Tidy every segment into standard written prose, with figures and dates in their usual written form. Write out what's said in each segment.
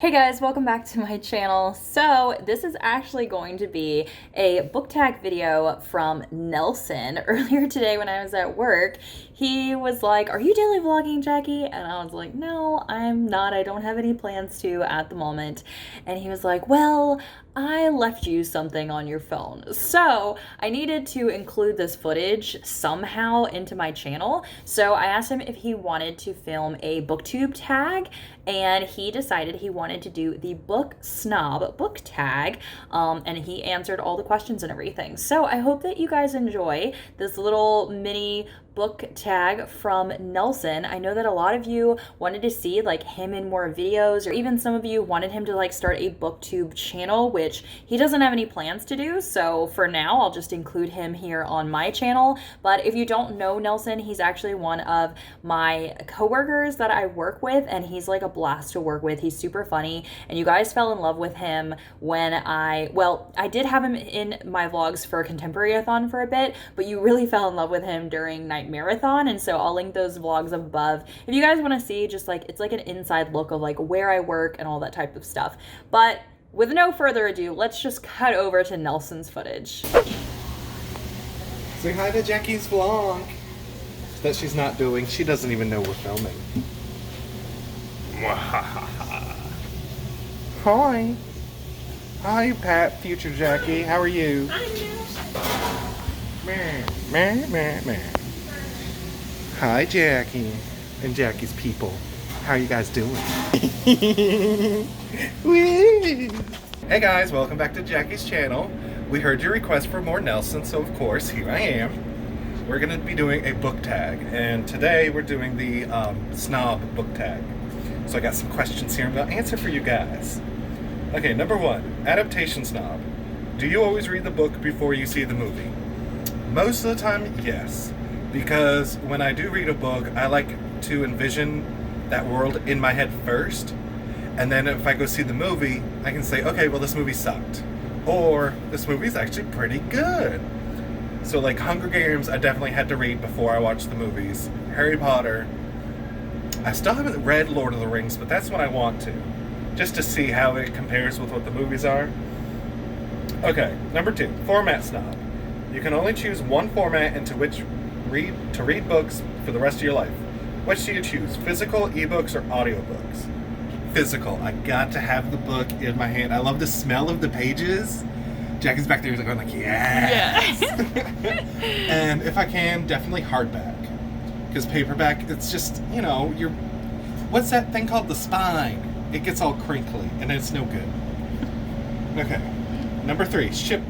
Hey guys, welcome back to my channel. So this is actually going to be a book tag video from Nelson. Earlier today when I was at work, he was like, "Are you daily vlogging, Jackie?" And I was like, "No, I'm not. I don't have any plans to at the moment." And he was like, "Well, I left you something on your phone." So I needed to include this footage somehow into my channel. So I asked him if he wanted to film a booktube tag, and he decided he wanted to do the book snob book tag, and he answered all the questions and everything. So I hope that you guys enjoy this little mini book tag from Nelson. I know that a lot of you wanted to see like him in more videos, or even some of you wanted him to like start a booktube channel, which he doesn't have any plans to do. So for now, I'll just include him here on my channel. But if you don't know Nelson, he's actually one of my coworkers that I work with, and he's like a blast to work with. He's super funny, and you guys fell in love with him when I did have him in my vlogs for Contemporary-a-thon for a bit, but you really fell in love with him during Night Marathon, and so I'll link those vlogs above if you guys want to see just like it's like an inside look of like where I work and all that type of stuff. But with no further ado, let's just cut over to Nelson's footage. Say hi to Jackie's vlog that she's not doing. She doesn't even know we're filming. Hi. Hi, Pat, future Jackie. How are you? Hi, Jackie. And Jackie's people. How are you guys doing? Hey guys, welcome back to Jackie's channel. We heard your request for more Nelson, so of course, here I am. We're gonna be doing a book tag, and today we're doing the Snob book tag. So I got some questions here I'm gonna answer for you guys. Okay, number one, adaptation snob. Do you always read the book before you see the movie? Most of the time, yes. Because when I do read a book, I like to envision that world in my head first. And then if I go see the movie, I can say, okay, well, this movie sucked. Or this movie's actually pretty good. So like Hunger Games, I definitely had to read before I watched the movies. Harry Potter. I still haven't read Lord of the Rings, but that's what I want to. Just to see how it compares with what the movies are. Okay, number two, format snob. You can only choose one format into which to read books for the rest of your life. Which do you choose, physical, ebooks, or audiobooks? Physical. I got to have the book in my hand. I love the smell of the pages. Jackie's back there going like, yes! And if I can, definitely hardback. Because paperback, it's just, you know, what's that thing called? The spine. It gets all crinkly, and it's no good. Okay. Number three, ship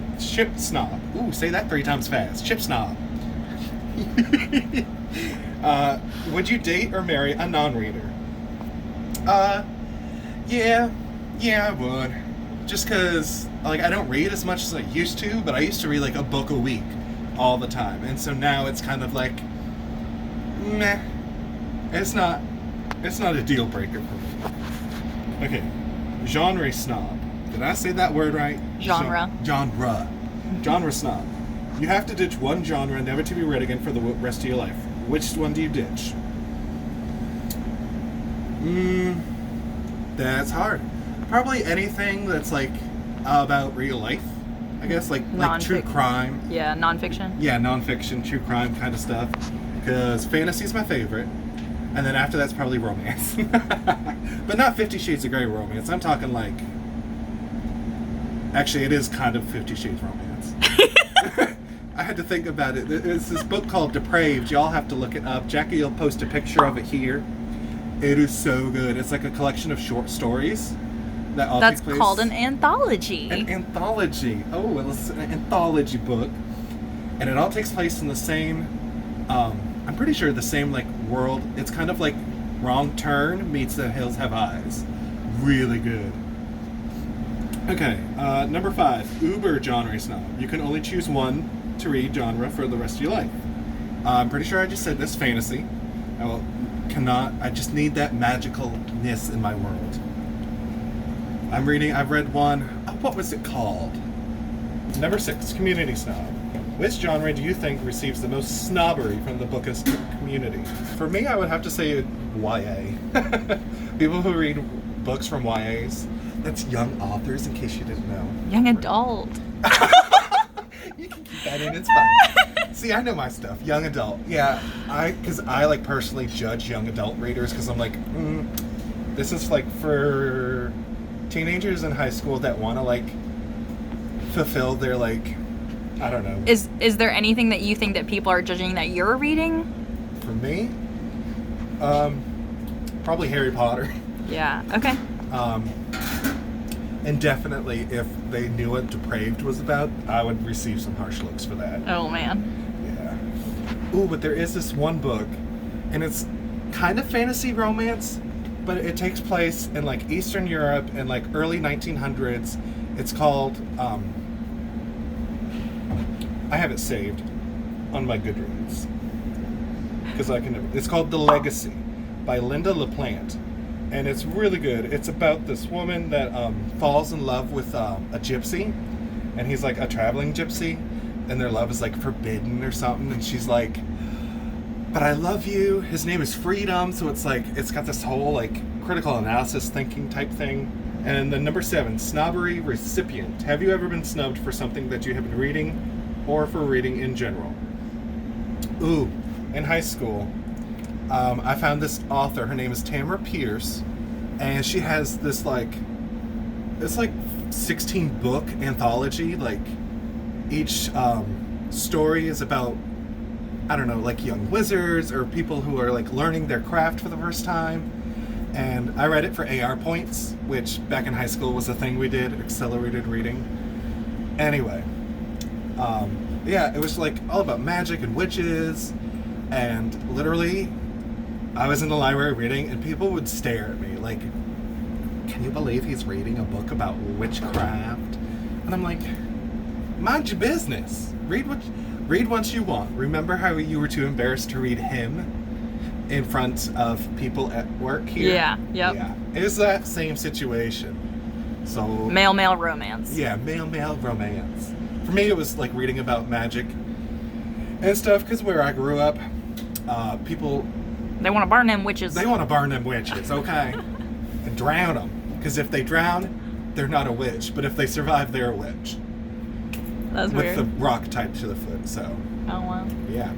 snob. Ooh, say that 3 times fast. Ship snob. Would you date or marry a non-reader? Yeah, I would. Just because, like, I don't read as much as I used to, but I used to read, like, a book a week all the time. And so now it's kind of like, meh. It's not a deal breaker for me. Okay, genre snob. Did I say that word right? Genre Snob. You have to ditch one genre never to be read again for the rest of your life. Which one do you ditch? That's hard. Probably anything that's like about real life, I guess, like true crime. Yeah, nonfiction. Yeah, nonfiction, true crime kind of stuff. Because fantasy's my favorite. And then after that's probably romance. But not 50 Shades of Grey romance. I'm talking like... Actually, it is kind of 50 Shades romance. I had to think about it. It's this book called Depraved. Y'all have to look it up. Jackie will post a picture of it here. It is so good. It's like a collection of short stories that all That's take place. called an anthology. An anthology. Oh, it's an anthology book. And it all takes place in the same... I'm pretty sure the same like world. It's kind of like Wrong Turn meets The Hills Have Eyes. Really good. Okay, number 5, uber genre snob. You can only choose one to read genre for the rest of your life. I'm pretty sure I just said this, fantasy. I just need that magicalness in my world. I've read one, what was it called? Number 6, community snob. Which genre do you think receives the most snobbery from the bookist community? For me, I would have to say YA. People who read books from YAs. That's young authors, in case you didn't know. Young adult. You can keep that in, it's fine. See, I know my stuff. Young adult. Yeah, because I like personally judge young adult readers because I'm like, this is like for teenagers in high school that want to like fulfill their like, I don't know. Is there anything that you think that people are judging that you're reading? For me, probably Harry Potter. Yeah. Okay. And definitely, if they knew what Depraved was about, I would receive some harsh looks for that. Oh man. Yeah. Ooh, but there is this one book, and it's kind of fantasy romance, but it takes place in like Eastern Europe in like early 1900s. It's called, I have it saved on my Goodreads. Because it's called The Legacy by Linda LaPlante. And it's really good. It's about this woman that falls in love with a gypsy, and he's like a traveling gypsy, and their love is like forbidden or something, and she's like, but I love you. His name is Freedom, so it's like, it's got this whole like critical analysis thinking type thing. And then number 7, snobbery recipient. Have you ever been snubbed for something that you have been reading or for reading in general? Ooh, in high school, I found this author. Her name is Tamara Pierce, and she has this like, it's like 16 book anthology. Like each story is about, I don't know, like young wizards or people who are like learning their craft for the first time. And I read it for AR points, which back in high school was a thing we did, accelerated reading. Anyway, yeah, it was like all about magic and witches, and literally I was in the library reading, and people would stare at me like, can you believe he's reading a book about witchcraft? And I'm like, mind your business. Read what you want. Remember how you were too embarrassed to read him in front of people at work here? Yeah, yep. Yeah, it's that same situation. So Male romance. yeah, male romance. For me, it was like reading about magic and stuff, because where I grew up, people, They want to burn them witches. they want to burn them witches, okay? And drown them. Because if they drown, they're not a witch. But if they survive, they're a witch. That's With weird. the rock tied to the foot, so. Oh wow. Yeah.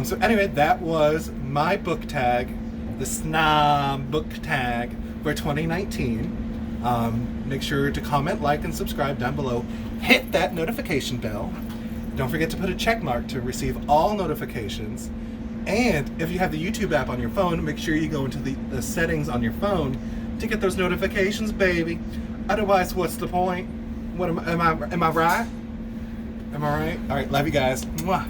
So anyway, that was my book tag, the Snob book tag for 2019. Make sure to comment, like, and subscribe down below. Hit that notification bell. Don't forget to put a check mark to receive all notifications. And if you have the YouTube app on your phone, make sure you go into the settings on your phone to get those notifications, baby. Otherwise, what's the point? What am I right? Am I right? All right, love you guys. Mwah.